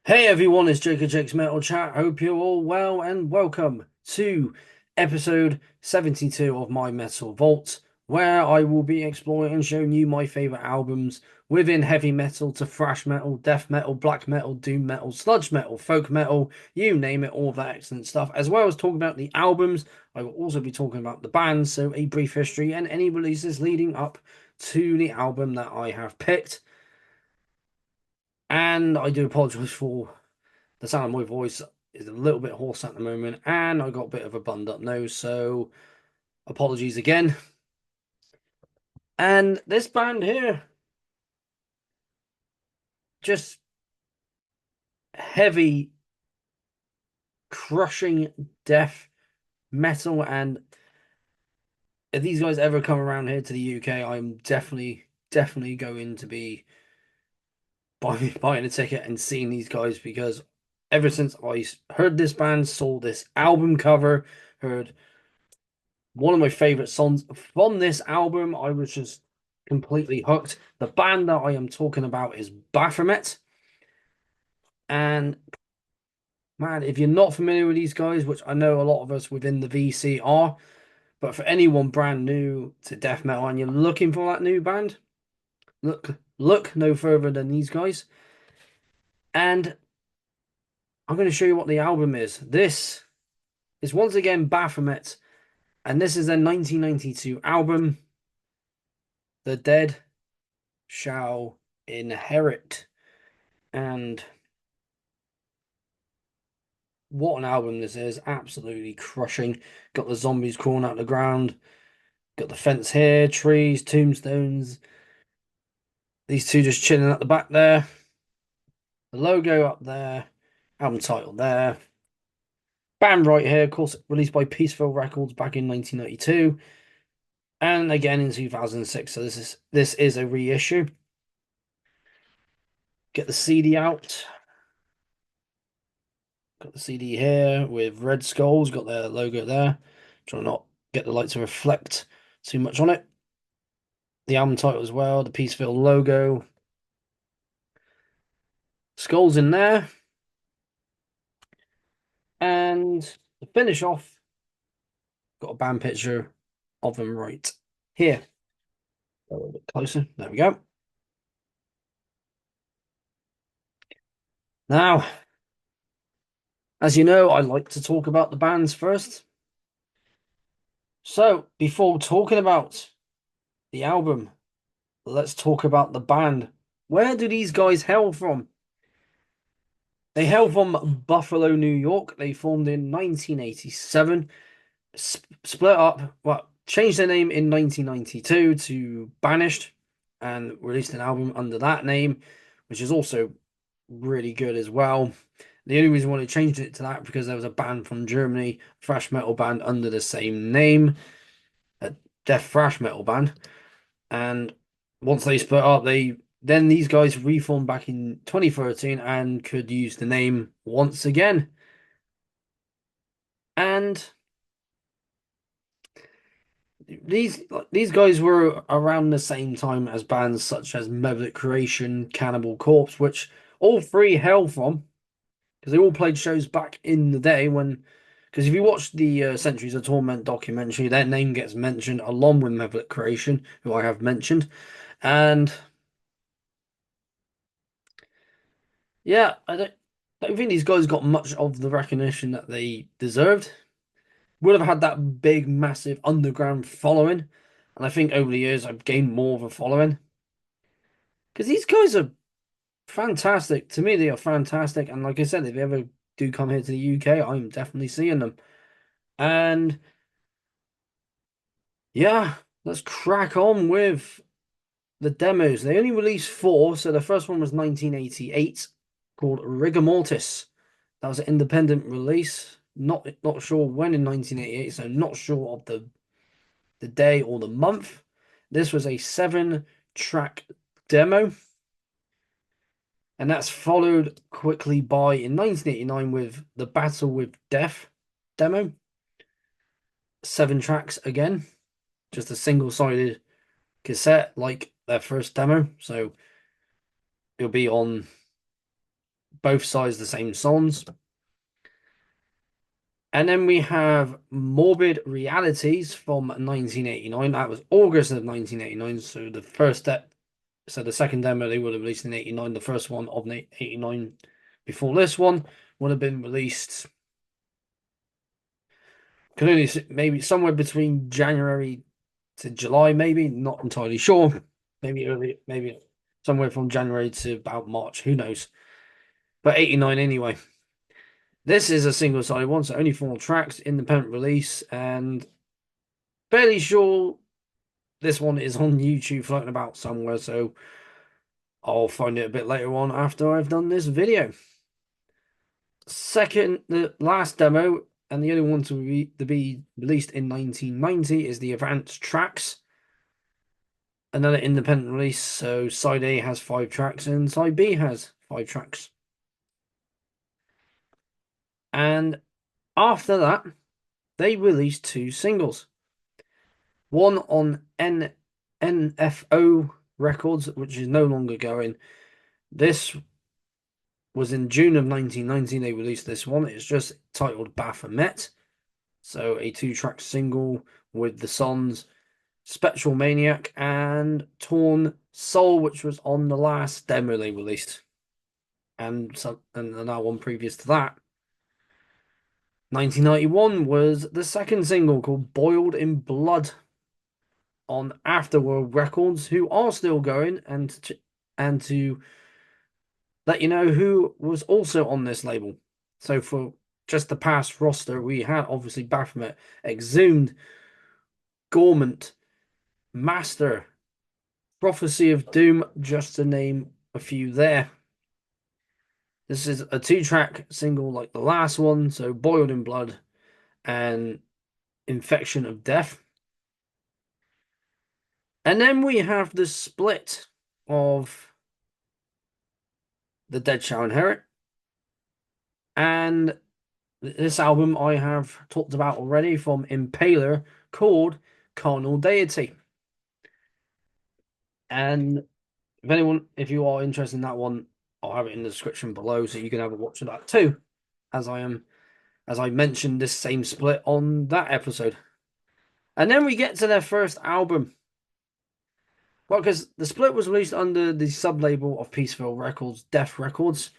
Hey everyone, it's Jacob Jake's Metal Chat. Hope you're all well and welcome to episode 72 of my Metal Vault, where I will be exploring and showing you my favorite albums within heavy metal to thrash metal, death metal, black metal, doom metal, sludge metal, folk metal, you name it, all of that excellent stuff, as well as talking about the albums. I will also be talking about the bands, so a brief history and any releases leading up to the album that I have picked. And I do apologize for the sound of my voice is a little bit hoarse at the moment, and I got a bit of a bunged up nose, so apologies again. And this band here, just heavy, crushing death metal. And if these guys ever come around here to the UK, I'm definitely going to be buying a ticket and seeing these guys because ever since I heard this band, saw this album cover, heard one of my favorite songs from this album, I was just completely hooked. The band that I am talking about is Baphomet. And man, if you're not familiar with these guys, which I know a lot of us within the VC are, but for anyone brand new to death metal and you're looking for that new band, look no further than these guys. And I'm going to show you what the album is. This is once again Baphomet, and this is their 1992 album, The Dead Shall Inherit. And what an album this is. Absolutely crushing. Got the zombies crawling out of the ground. Got the fence here, trees, tombstones. These two just chilling at the back there. The logo up there. Album title there. Band right here, of course, released by Peaceful Records back in 1992. And again in 2006. So this is a reissue. Get the CD out. Got the CD here with red skulls. Got their logo there. Trying to not get the light to reflect too much on it. The album title as well, the Peaceville logo. Skulls in there. And to finish off, got a band picture of them right here. A little bit closer. There we go. Now, as you know, I like to talk about the bands first. So, before talking about the album, let's talk about the band. Where do these guys hail from? They hail from Buffalo, New York. They formed in 1987, split up, well, changed their name in 1992 to Banished and released an album under that name, which is also really good as well. The only reason why they changed it to that because there was a band from Germany, thrash metal band under the same name, a death thrash metal band. And once they split up, these guys reformed back in 2013 and could use the name once again. And these guys were around the same time as bands such as Maverick Creation, Cannibal Corpse, which all three hail from because they all played shows back in the day when. Because if you watch the Centuries of Torment documentary, their name gets mentioned along with Maverick Creation, who I have mentioned, and yeah, I don't think these guys got much of the recognition that they deserved. Would have had that big, massive underground following, and I think over the years I've gained more of a following. Because these guys are fantastic. To me, they are fantastic. And like I said, if they ever do come here to the UK, I'm definitely seeing them. And yeah, let's crack on with the demos. They only released four. So the first one was 1988 called Rigor Mortis. That was an independent release. Not sure when in 1988, so not sure of the day or the month. This was a 7-track demo. And that's followed quickly by in 1989 with the Battle with Death demo. 7 tracks again, just a single-sided cassette like their first demo. So it'll be on both sides the same songs. And then we have Morbid Realities from 1989. That was August of 1989. So the second demo they would have released in 89. The first one of 89 before this one would have been released. Can only maybe somewhere between January to July, maybe not entirely sure. Maybe early, maybe somewhere from January to about March. Who knows? But 89 anyway. This is a single-sided one, so only 4 tracks, independent release, and fairly sure this one is on YouTube floating about somewhere, so I'll find it a bit later on after I've done this video. Second, the last demo, and the only one to be released in 1990 is the Advanced Tracks. Another independent release, so side A has 5 tracks and side B has 5 tracks. And after that, they released 2 singles. One on NFO Records, which is no longer going. This was in June of 1990. They released this one. It's just titled Baphomet. So a 2-track single with the songs Spectral Maniac and Torn Soul, which was on the last demo they released. And another one previous to that. 1991 was the second single called Boiled in Blood on Afterworld Records, who are still going, and to let you know who was also on this label. So for just the past roster, we had obviously Baphomet, Exhumed, Gormant, Master, Prophecy of Doom, just to name a few there. This is a 2-track single like the last one, so Boiled in Blood and Infection of Death. And then we have the split of The Dead Shall Inherit. And this album I have talked about already from Impaler called Charnel Deity. And if you are interested in that one, I'll have it in the description below so you can have a watch of that too. As I mentioned this same split on that episode. And then we get to their first album. Well, because the split was released under the sub-label of Peaceville Records, Death Records,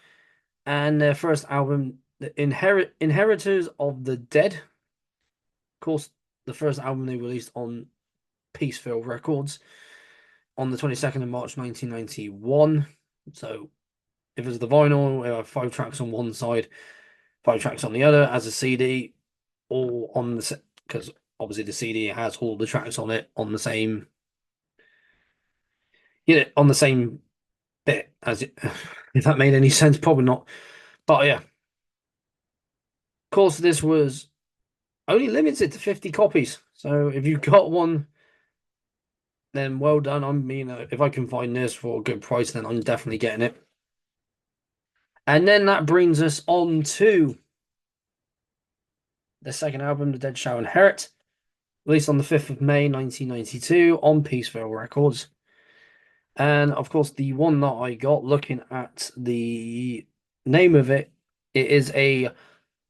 and their first album, The Inheritors of the Dead. Of course, the first album they released on Peaceville Records on the 22nd of March 1991. So if it's the vinyl, we have 5 tracks on one side, 5 tracks on the other. As a CD, all on the, because obviously the CD has all the tracks on it on the same, on the same bit. As it, if that made any sense, probably not. But yeah, of course, this was only limited to 50 copies. So if you got one, then well done. I mean, if I can find this for a good price, then I'm definitely getting it. And then that brings us on to the second album, The Dead Shall Inherit, released on the 5th of May 1992 on Peaceville Records. And of course, the one that I got, looking at the name of it, it is a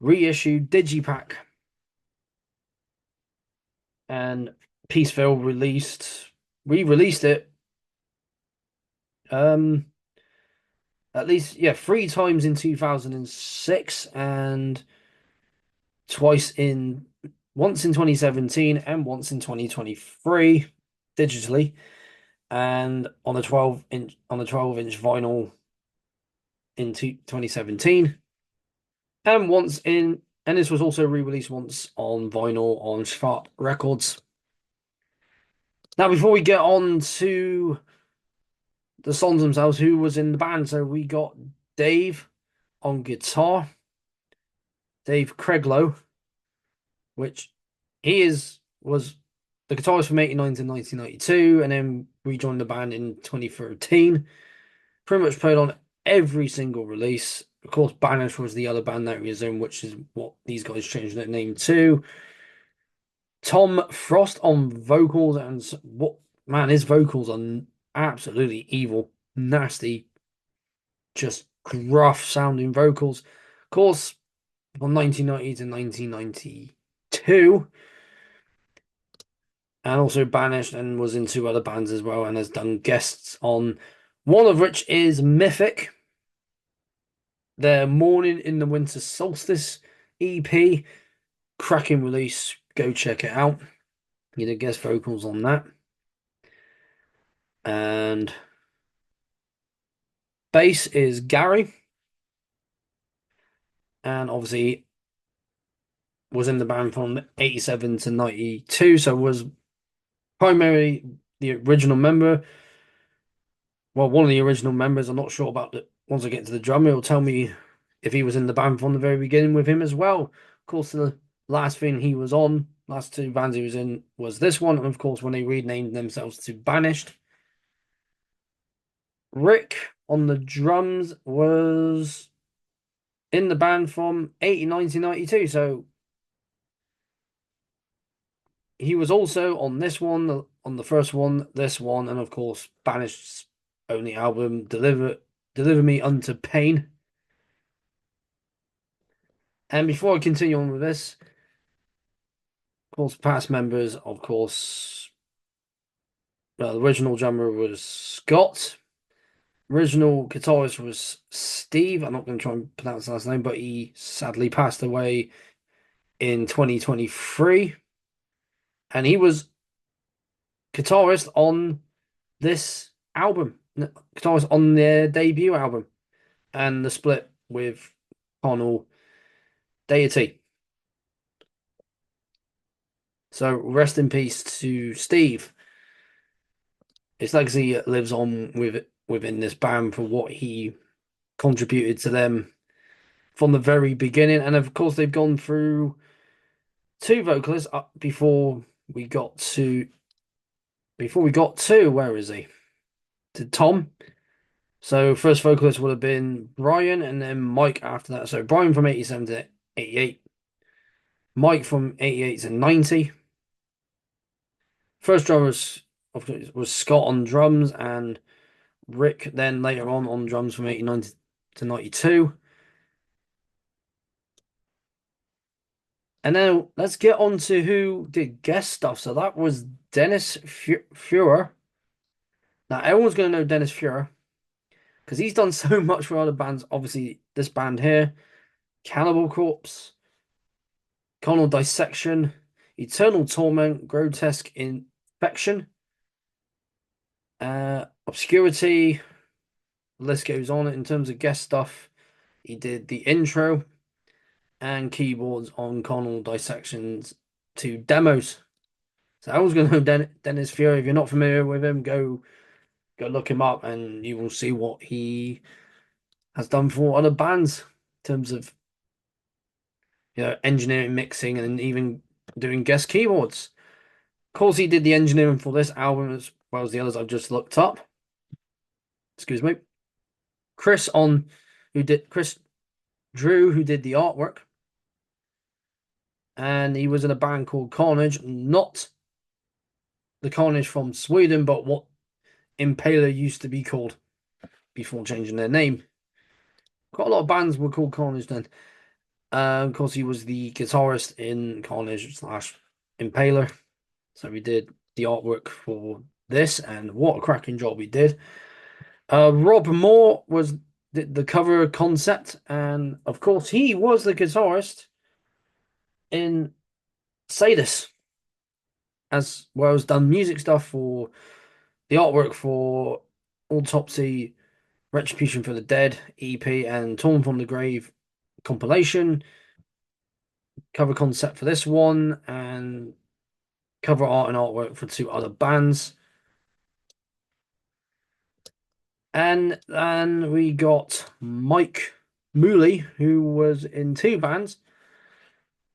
reissued digipack. And Peaceville re-released it at least 3 times in 2006 and once in 2017 and once in 2023 digitally, and on the 12-inch vinyl in 2017, and this was also re-released once on vinyl on Schwarz Records. Now, before we get on to the songs themselves, who was in the band? So we got Dave on guitar, Dave Creglow, which was the guitarist from 89 to 1992, and then rejoined the band in 2013. Pretty much played on every single release. Of course, Banish was the other band that he was in, which is what these guys changed their name to. Tom Frost on vocals, and his vocals are absolutely evil, nasty, just gruff sounding vocals. Of course, from 1990 to 1992, and also banished and was in two other bands as well, and has done guests on one of which is Mythic, their Morning in the Winter Solstice EP. Cracking release. Go check it out. He did guest vocals on that. And bass is Gary. And obviously was in the band from 87 to 92. So was primarily the original member. Well, one of the original members. I'm not sure about the once I get to the drummer, it'll tell me if he was in the band from the very beginning with him as well. Of course, the last thing he was on, last two bands he was in was this one, and of course when they renamed themselves to Banished. Rick on the drums was in the band from 89 to 92, so he was also on this one, on the first one, this one, and of course Banished's only album, Deliver Me Unto Pain. And before I continue on with this, of course, past members, of course, the original drummer was Scott. Original guitarist was Steve. I'm not going to try and pronounce the last name, but he sadly passed away in 2023. And he was guitarist on this album, guitarist on their debut album, and the split with Charnel Deity. So rest in peace to Steve. His legacy lives on within this band for what he contributed to them from the very beginning. And of course, they've gone through two vocalists before we got to where is he? To Tom. So first vocalist would have been Brian and then Mike after that. So Brian from 87 to 88. Mike from 88 to 90. First drummer was Scott on drums and Rick then later on drums from 89 to 92. And then let's get on to who did guest stuff. So that was Dennis Fuhrer. Now everyone's going to know Dennis Fuhrer because he's done so much for other bands. Obviously, this band here, Cannibal Corpse, Carnal Dissection, Eternal Torment, Grotesque Infection, Obscurity. The list goes on in terms of guest stuff. He did the intro and keyboards on Carnal Dissections to demos. So I was going to know Dennis Fury. If you're not familiar with him, go look him up, and you will see what he has done for other bands in terms of engineering, mixing, and even doing guest keyboards. Of course, he did the engineering for this album as well as the others I've just looked up. Excuse me. Chris Drew, who did the artwork, and he was in a band called Carnage, not the Carnage from Sweden, but what Impaler used to be called before changing their name. Quite a lot of bands were called Carnage then. Of course, he was the guitarist in Carnage / Impaler. So we did the artwork for this, and what a cracking job he did. Rob Moore was the cover concept, and of course, he was the guitarist in Sadus, as well as done music stuff for the artwork for Autopsy, Retribution for the Dead EP, and Torn from the Grave compilation. Cover concept for this one, and cover art and artwork for two other bands. And then we got Mike Mooley, who was in two bands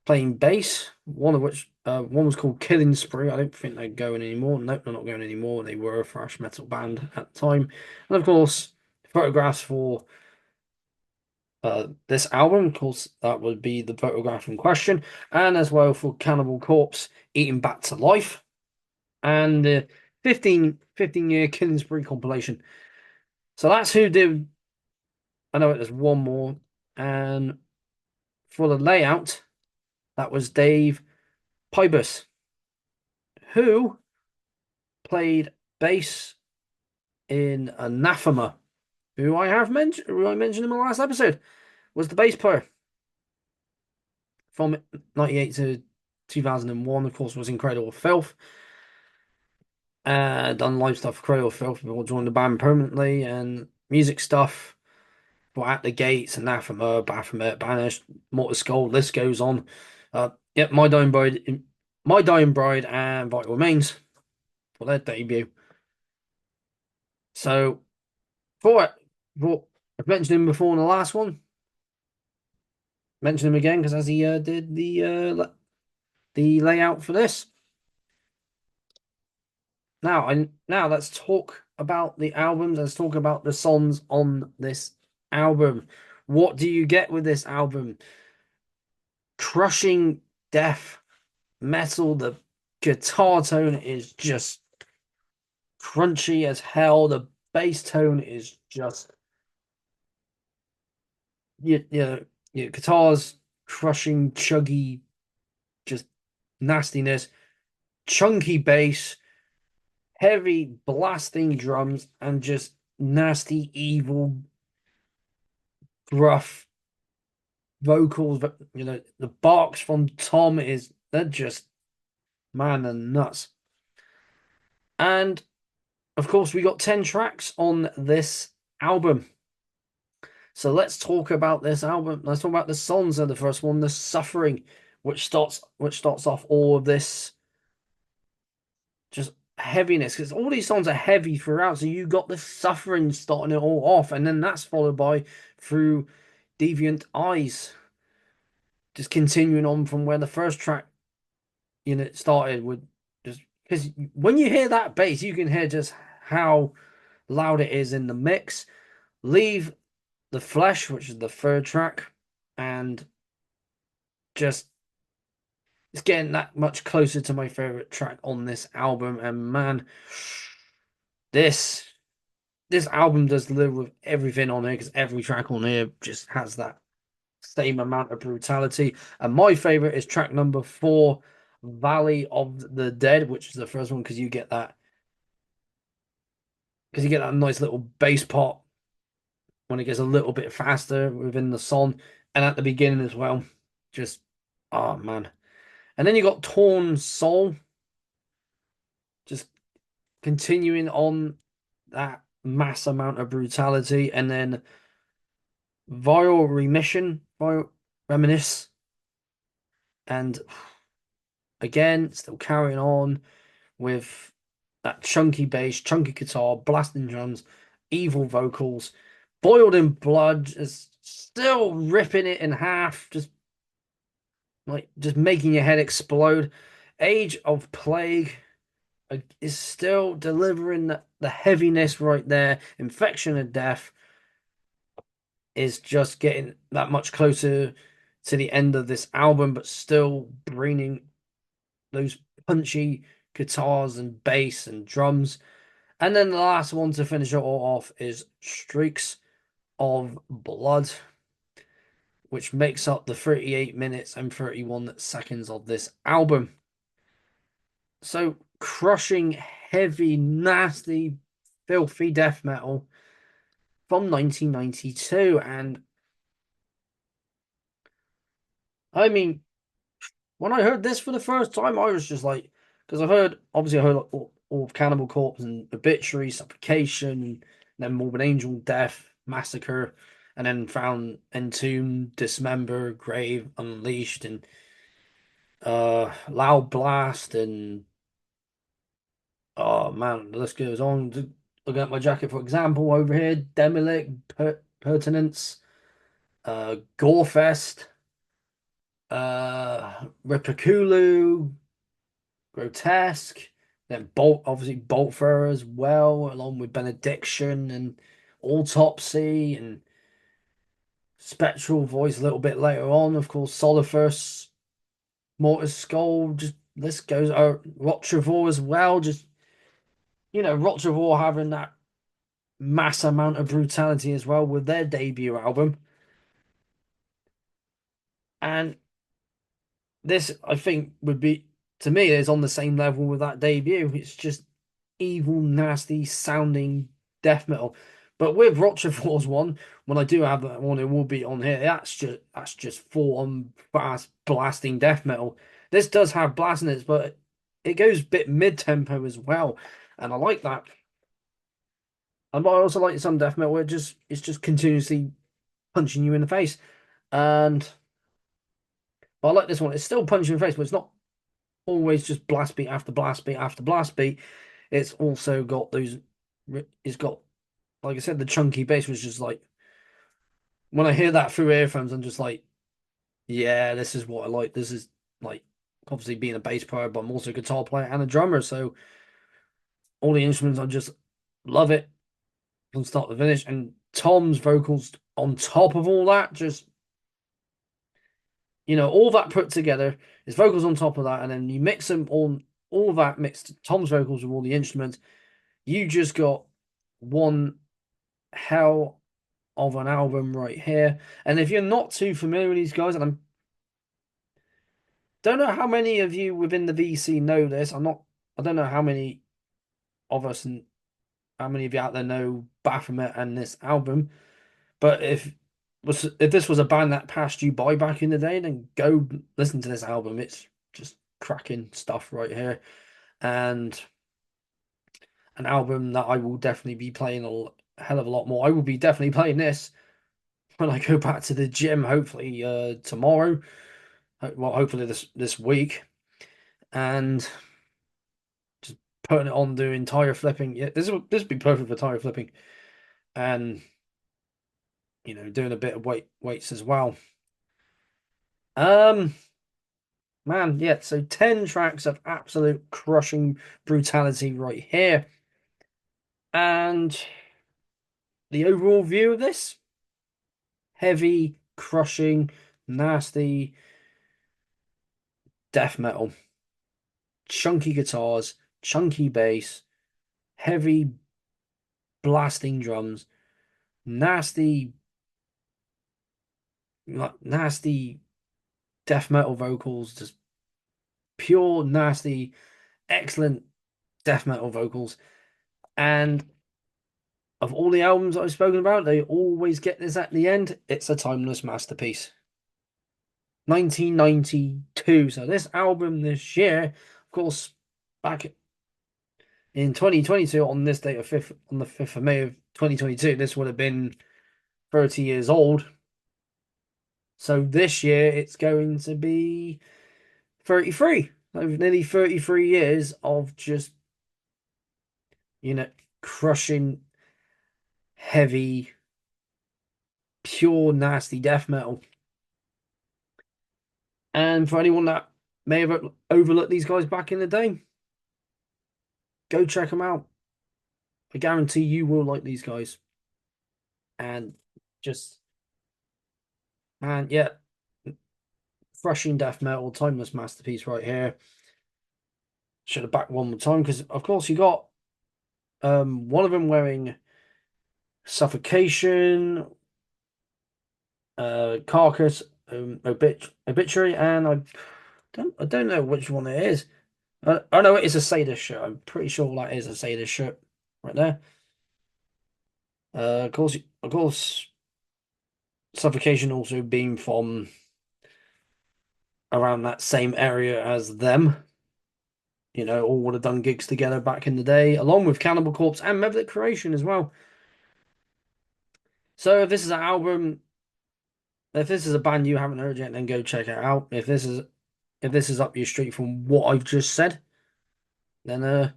playing bass, one of which one was called Killing Spree. I don't think they're going anymore. Nope, they're not going anymore. They were a thrash metal band at the time. And of course, photographs for this album. Of course, that would be the photograph in question. And as well for Cannibal Corpse, Eating Back to Life. And the 15-year Killing Spree compilation. So that's who did I know there's one more. And for the layout, that was Dave Pybus, who played bass in Anathema, who I mentioned in my last episode, was the bass player from 98 to 2001, of course, was Incredible Filth. Done live stuff for Cradle of Filth before joined the band permanently, and music stuff for At the Gates, Anathema, Baphomet, Banished, Mortar Skull, list goes on. Yep, My Dying Bride, and Vital Remains for their debut. So for it, for I've mentioned him before in the last one. Mention him again because as he did the layout for this. Now let's talk about the albums. Let's talk about the songs on this album. What do you get with this album? Crushing death metal. The guitar tone is just crunchy as hell. The bass tone is just your guitars crushing, chuggy, just nastiness. Chunky bass, heavy blasting drums, and just nasty, evil, gruff vocals. But the barks from Tom is they're just man and nuts. And of course, we got 10 tracks on this album. So let's talk about this album. Let's talk about the songs of the first one, The Suffering, which starts off all of this just heaviness, because all these songs are heavy throughout. So you got the suffering starting it all off, and then that's followed by Through Deviant Eyes, just continuing on from where the first track started with, just because when you hear that bass, you can hear just how loud it is in the mix. Leave the Flesh, which is the third track, and just it's getting that much closer to my favorite track on this album. And man, this this album does deliver with everything on here, because every track on here just has that same amount of brutality. And my favorite is track number 4, Valley of the Dead, which is the first one, because you get that nice little bass part when it gets a little bit faster within the song, and at the beginning as well. Just oh man. And then you got Torn Soul, just continuing on that mass amount of brutality, and then Vile Remission, Vile Reminisce, and again, still carrying on with that chunky bass, chunky guitar, blasting drums, evil vocals. Boiled in Blood is still ripping it in half, just making your head explode. Age of Plague is still delivering the heaviness right there. Infection of Death is just getting that much closer to the end of this album, but still bringing those punchy guitars and bass and drums. And then the last one to finish it all off is Streaks of Blood, which makes up the 38 minutes and 31 seconds of this album. So crushing, heavy, nasty, filthy death metal from 1992. And I mean, when I heard this for the first time, I was just like, because obviously I heard all of Cannibal Corpse and Obituary, Supplication, and then Morbid Angel, Death, Massacre, and then found Entomb, Dismember, Grave, Unleashed, and Loud Blast, and oh man, the list goes on. Looking at my jacket, for example, over here, Demolic, Pertinence, Gorefest, Repiculu, Grotesque, then obviously Boltfur as well, along with Benediction and Autopsy and Spectral Voice a little bit later on. Of course, Soliferous, Mortar Skull, just this goes. Rot Trevor as well, just Rot Trevor having that mass amount of brutality as well with their debut album. And this, I think, would be, to me, is on the same level with that debut. It's just evil, nasty sounding death metal. But with Rochefort's one, when I do have that one, it will be on here. That's just full on fast blasting death metal. This does have blast in it, but it goes a bit mid tempo as well, and I like that. And I also like some death metal where it's just continuously punching you in the face. And but I like this one. It's still punching in the face, but it's not always just blast beat after blast beat after blast beat. It's also got those. It's got, like I said, the chunky bass was just like when I hear that through earphones, I'm just like, yeah, this is what I like. This is like obviously being a bass player, but I'm also a guitar player and a drummer, so all the instruments I just love it from start to finish. And Tom's vocals on top of all that, just all that put together, his vocals on top of that, and then you mix them all that mixed Tom's vocals with all the instruments, you just got one hell of an album right here. And if you're not too familiar with these guys, and I don't know how many of you within the VC know this, I don't know how many of us and how many of you out there know Baphomet and this album, but if this was a band that passed you by back in the day, then go listen to this album. It's just cracking stuff right here, and an album that I will definitely be playing a hell of a lot more. I will be definitely playing this when I go back to the gym, hopefully tomorrow. Well, hopefully this week, and just putting it on, doing tire flipping. Yeah, this would be perfect for tire flipping, and doing a bit of weights as well. Um, man, yeah. So 10 tracks of absolute crushing brutality right here, and the overall view of this: heavy, crushing, nasty death metal, chunky guitars, chunky bass, heavy blasting drums, nasty, nasty death metal vocals, just pure nasty, excellent death metal vocals. And of all the albums I've spoken about, they always get this at the end. It's a timeless masterpiece. 1992. So this album this year, of course, back in 2022 on this date of 5th on the 5th of May of 2022, this would have been 30 years old. So this year it's going to be 33. So nearly 33 years of just, crushing, heavy, pure, nasty death metal. And for anyone that may have overlooked these guys back in the day, go check them out. I guarantee you will like these guys. And just, man, yeah, crushing death metal, timeless masterpiece right here. Should have backed one more time because, of course, you got one of them wearing Suffocation, Carcass, Obituary, and I don't know which one it is. I know it is a Sadist shirt. I'm pretty sure that is a Sadist shirt right there. Of course, Suffocation also being from around that same area as them. All would have done gigs together back in the day, along with Cannibal Corpse and Meverick Creation as well. So if this is a band you haven't heard yet, then go check it out. If this is up your street from what I've just said, then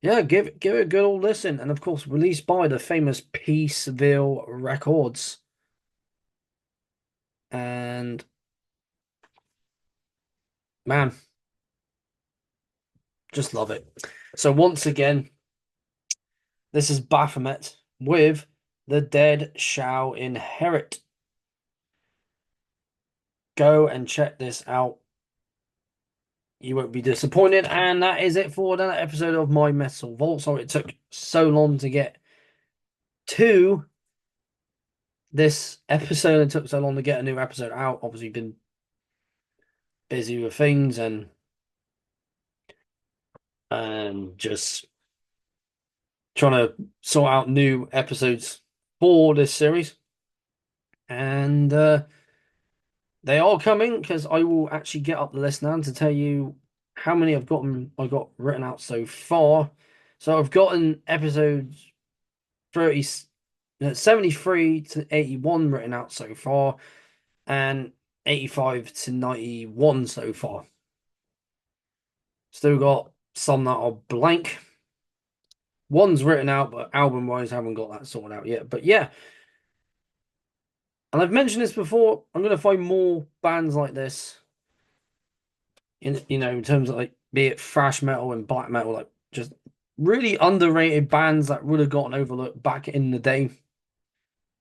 yeah, give it a good old listen. And of course, released by the famous Peaceville Records. And man, just love it. So once again, this is Baphomet with The Dead Shall Inherit. Go and check this out. You won't be disappointed. And that is it for another episode of My Metal Vault. Sorry it took so long to get Two, this episode, it took so long to get a new episode out. Obviously, been busy with things and just trying to sort out new episodes for this series. And they are coming because I will actually get up the list now to tell you how many I got written out so far. So I've gotten episodes 30, 73 to 81 written out so far, and 85 to 91 so far. Still got some that are blank. One's written out, but album wise, haven't got that sorted out yet. But yeah, and I've mentioned this before, I'm gonna find more bands like this in in terms of like be it thrash metal and black metal, like just really underrated bands that would have gotten overlooked back in the day,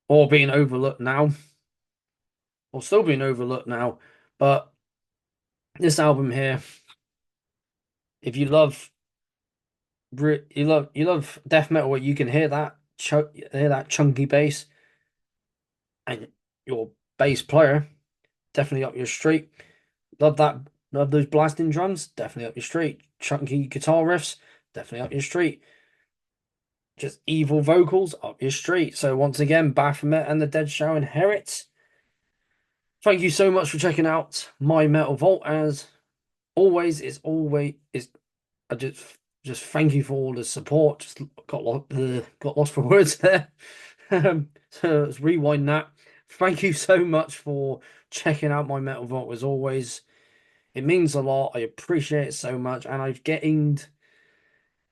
or being overlooked now, or still being overlooked now. But this album here, if you love death metal where you can hear that hear that chunky bass, and your bass player, definitely up your street. Love that. Love those blasting drums, definitely up your street. Chunky guitar riffs, definitely up your street. Just evil vocals, up your street. So once again, Baphomet and the Dead Shall Inherit. Thank you so much for checking out my Metal Vault. As always, I just thank you for all the support. Just got lost for words there. So let's rewind that. Thank you so much for checking out my Metal Vault as always. It means a lot. I appreciate it so much, and I've gained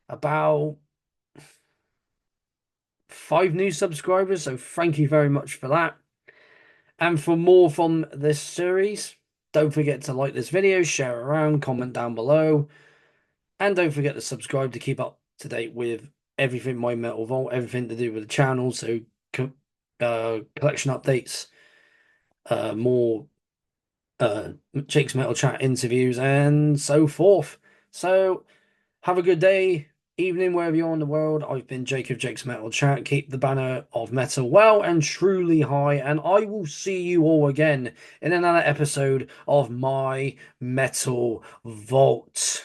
about 5 new subscribers. So thank you very much for that. And for more from this series, don't forget to like this video, share it around, comment down below, and don't forget to subscribe to keep up to date with everything My Metal Vault, everything to do with the channel. So collection updates, more Jake's Metal Chat interviews, and so forth. So have a good day, evening, wherever you are in the world. I've been Jake of Jake's Metal Chat. Keep the banner of metal well and truly high, and I will see you all again in another episode of My Metal Vault.